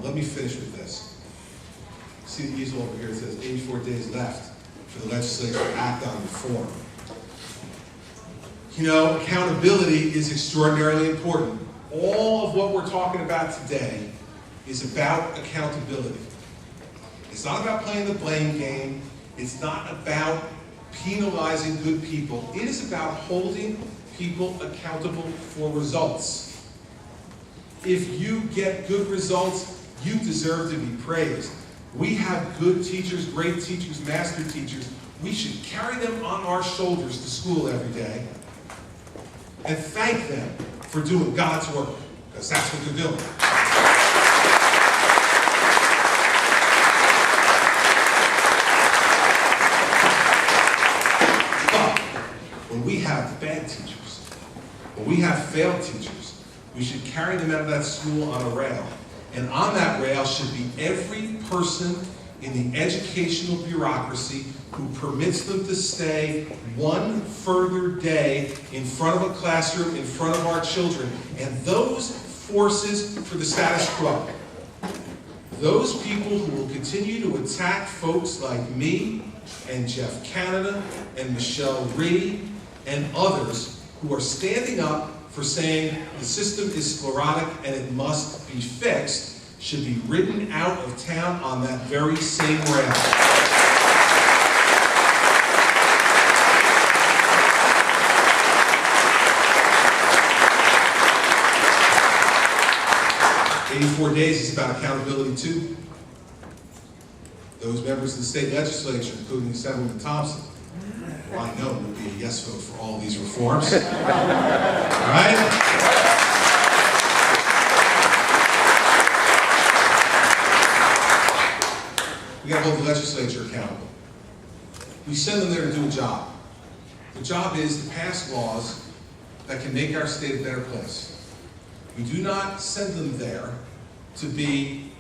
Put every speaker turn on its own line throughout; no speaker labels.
Let me finish with this. See the easel over here? It says 84 days left for the legislature to act on reform. You know, accountability is extraordinarily important. All of what we're talking about today is about accountability. It's not about playing the blame game. It's not about penalizing good people. It is about holding people accountable for results. If you get good results, you deserve to be praised. We have good teachers, great teachers, master teachers. We should carry them on our shoulders to school every day and thank them for doing God's work, because that's what they're doing. But when we have bad teachers, when we have failed teachers, we should carry them out of that school on a rail. And on that rail should be every person in the educational bureaucracy who permits them to stay one further day in front of a classroom, in front of our children. And those forces for the status quo, those people who will continue to attack folks like me and Jeff Canada and Michelle Reed and others who are standing up for saying the system is sclerotic and it must be fixed, should be ridden out of town on that very same rail. 84 days is about accountability too. Those members of the state legislature, including Assemblyman Thompson, well, I know will be a yes vote for all of these reforms. All right? We got to hold the legislature accountable. We send them there to do a job. The job is to pass laws that can make our state a better place. We do not send them there to be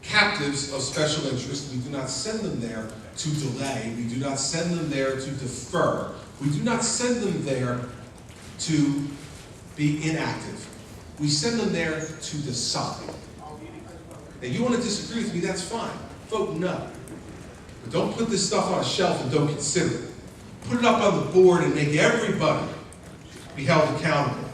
captives of special interest. We do not send them there to delay. We do not send them there to defer. We do not send them there to be inactive. We send them there to decide. Now, you want to disagree with me, that's fine. Vote no. But don't put this stuff on a shelf and don't consider it. Put it up on the board and make everybody be held accountable.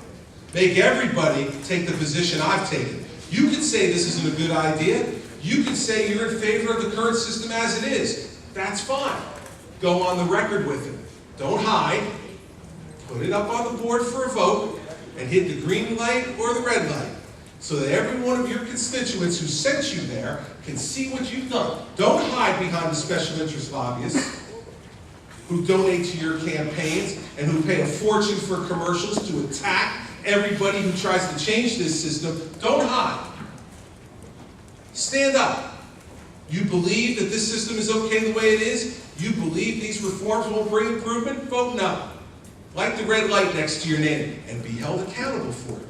Make everybody take the position I've taken. You can say this isn't a good idea. You can say you're in favor of the current system as it is. That's fine. Go on the record with it. Don't hide. Put it up on the board for a vote and hit the green light or the red light so that every one of your constituents who sent you there can see what you've done. Don't hide behind the special interest lobbyists who donate to your campaigns and who pay a fortune for commercials to attack everybody who tries to change this system. Don't hide. Stand up. You believe that this system is okay the way it is? You believe these reforms will bring improvement? Vote no. Light the red light next to your name and be held accountable for it.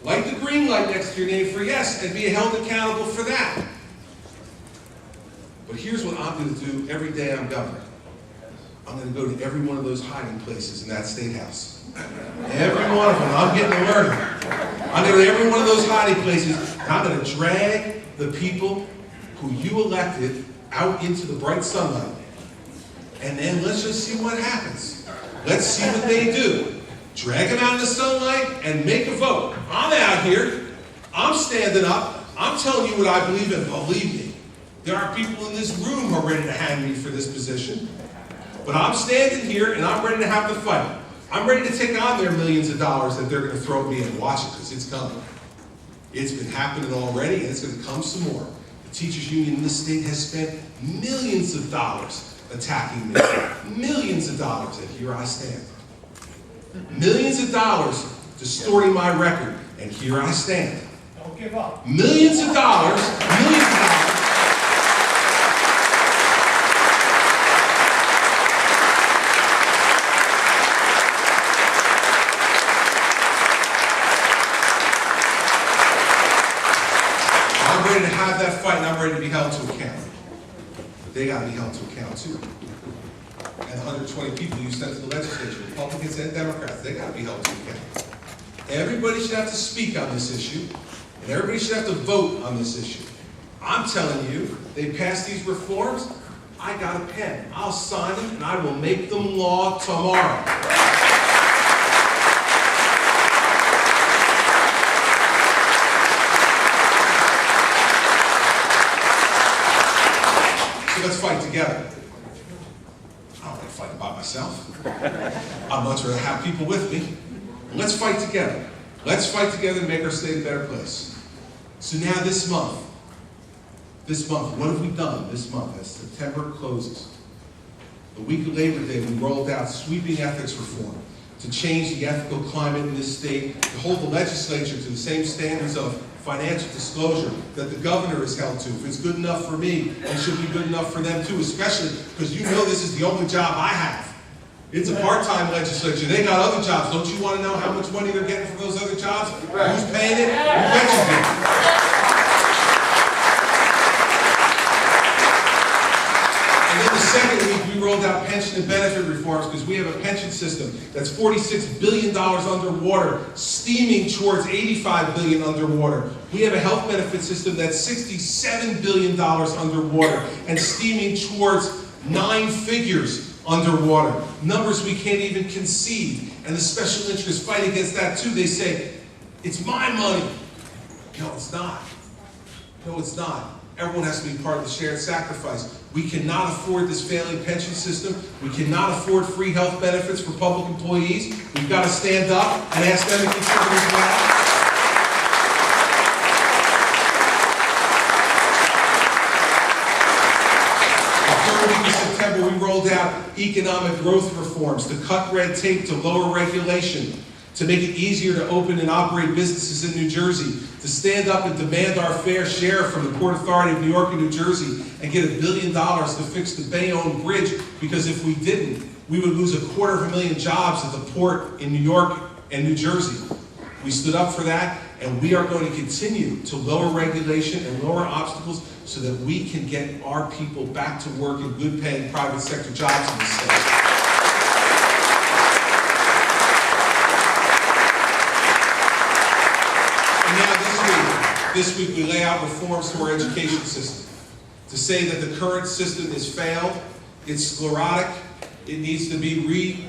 Light the green light next to your name for yes and be held accountable for that. But here's what I'm going to do every day I'm governor. I'm going to go to every one of those hiding places in that state house. Every one of them. I'm getting to learn. I'm going to go to every one of those hiding places, and I'm going to drag the people who you elected out into the bright sunlight. And then let's just see what happens. Let's see what they do. Drag them out in the sunlight and make a vote. I'm out here. I'm standing up. I'm telling you what I believe in. Believe me. There are people in this room who are ready to hang me for this position. But I'm standing here and I'm ready to have the fight. I'm ready to take on their millions of dollars that they're going to throw at me and watch it because it's coming. It's been happening already and it's going to come some more. The teachers union in this state has spent millions of dollars attacking me. Millions of dollars, and here I stand. Millions of dollars distorting my record, and here I stand.
Don't give up.
Millions of dollars. I'm ready to have that fight, and I'm ready to be held to account. But they got to be held to account too. And 120 people you sent to the legislature, Republicans and Democrats, they got to be held to account. Everybody should have to speak on this issue. And everybody should have to vote on this issue. I'm telling you, they pass these reforms, I got a pen. I'll sign them and I will make them law tomorrow. So let's fight together. I don't want to fight by myself. I'd much rather have people with me. Let's fight together. Let's fight together to make our state a better place. So now this month, what have we done this month as September closes? The week of Labor Day, we rolled out sweeping ethics reform to change the ethical climate in this state, to hold the legislature to the same standards of financial disclosure that the governor is held to. If it's good enough for me, it should be good enough for them too, especially because you know this is the only job I have. It's a part-time legislature. They got other jobs. Don't you want to know how much money they're getting from those other jobs? Who's paying it? You bet you do. And then the second week, we rolled out pension and benefit reforms because we have a pension system that's $46 billion underwater, steaming towards $85 billion underwater. We have a health benefit system that's $67 billion underwater and steaming towards 9 figures underwater. Numbers we can't even conceive. And the special interests fight against that too. They say, it's my money. No, it's not. No, it's not. Everyone has to be part of the shared sacrifice. We cannot afford this failing pension system. We cannot afford free health benefits for public employees. We've got to stand up and ask them to contribute as well. We rolled out economic growth reforms to cut red tape, to lower regulation, to make it easier to open and operate businesses in New Jersey, to stand up and demand our fair share from the Port Authority of New York and New Jersey and get $1 billion to fix the Bayonne Bridge, because if we didn't, we would lose 250,000 jobs at the port in New York and New Jersey. We stood up for that, and we are going to continue to lower regulation and lower obstacles so that we can get our people back to work in good-paying private sector jobs in this state. And now this week we lay out reforms to our education system to say that the current system is failed, it's sclerotic, it needs to be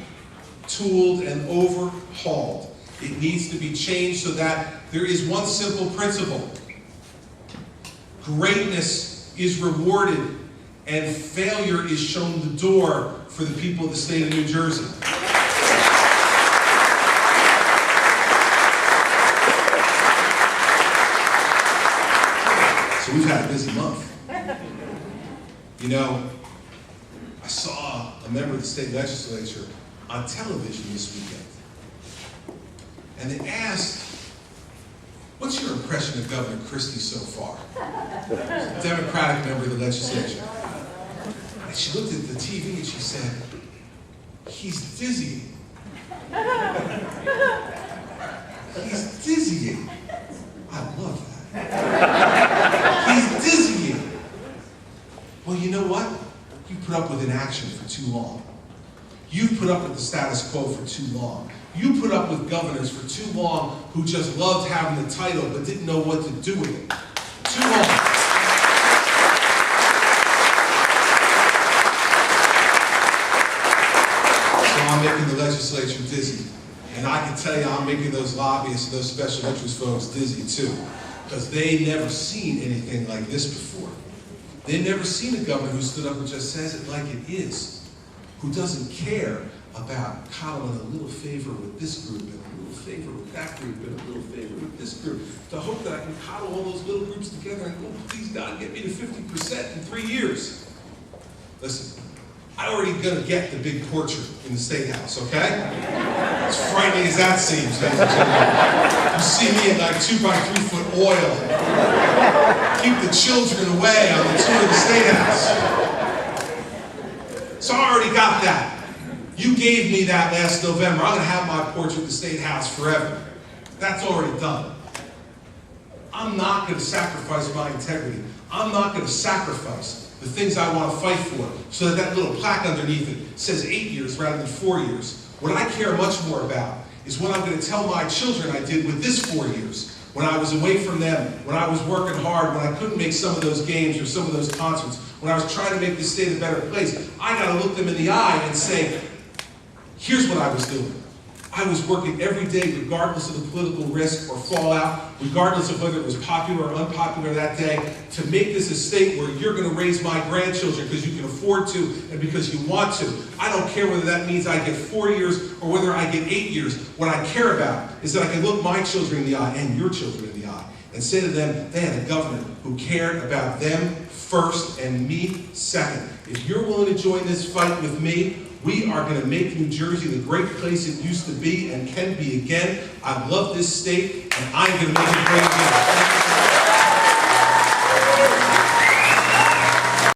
retooled and overhauled. It needs to be changed so that there is one simple principle. Greatness is rewarded and failure is shown the door for the people of the state of New Jersey. So we've had a busy month. You know, I saw a member of the state legislature on television this weekend. And they asked, what's your impression of Governor Christie so far? A Democratic member of the legislature. And she looked at the TV and she said, he's dizzying. He's dizzying. I love that. He's dizzying. Well, you know what? You put up with inaction for too long. You've put up with the status quo for too long. You put up with governors for too long who just loved having the title but didn't know what to do with it. Too long. So I'm making the legislature dizzy. And I can tell you I'm making those lobbyists and those special interest folks dizzy too. Because they've never seen anything like this before. They've never seen a governor who stood up and just says it like it is. Who doesn't care about coddling a little favor with this group and a little favor with that group and a little favor with this group to hope that I can coddle all those little groups together and go, please God, get me to 50% in 3 years. Listen, I'm already gonna get the big portrait in the State House, okay? As frightening as that seems, ladies and gentlemen. You see me in like 2x3 foot oil. Keep the children away on the tour of the State House. So I already got that. You gave me that last November. I'm going to have my portrait in the State House forever. That's already done. I'm not going to sacrifice my integrity. I'm not going to sacrifice the things I want to fight for so that little plaque underneath it says 8 years rather than 4 years. What I care much more about is what I'm going to tell my children I did with this 4 years. when I was away from them, when I was working hard, when I couldn't make some of those games or some of those concerts, when I was trying to make this state a better place, I got to look them in the eye and say, here's what I was doing. I was working every day regardless of the political risk or fallout, regardless of whether it was popular or unpopular that day, to make this a state where you're going to raise my grandchildren because you can afford to and because you want to. I don't care whether that means I get 4 years or whether I get 8 years. What I care about is that I can look my children in the eye and your children in the eye and say to them, they had a governor who cared about them first and me second. If you're willing to join this fight with me, we are going to make New Jersey the great place it used to be and can be again. I love this state, and I'm going to make it great again.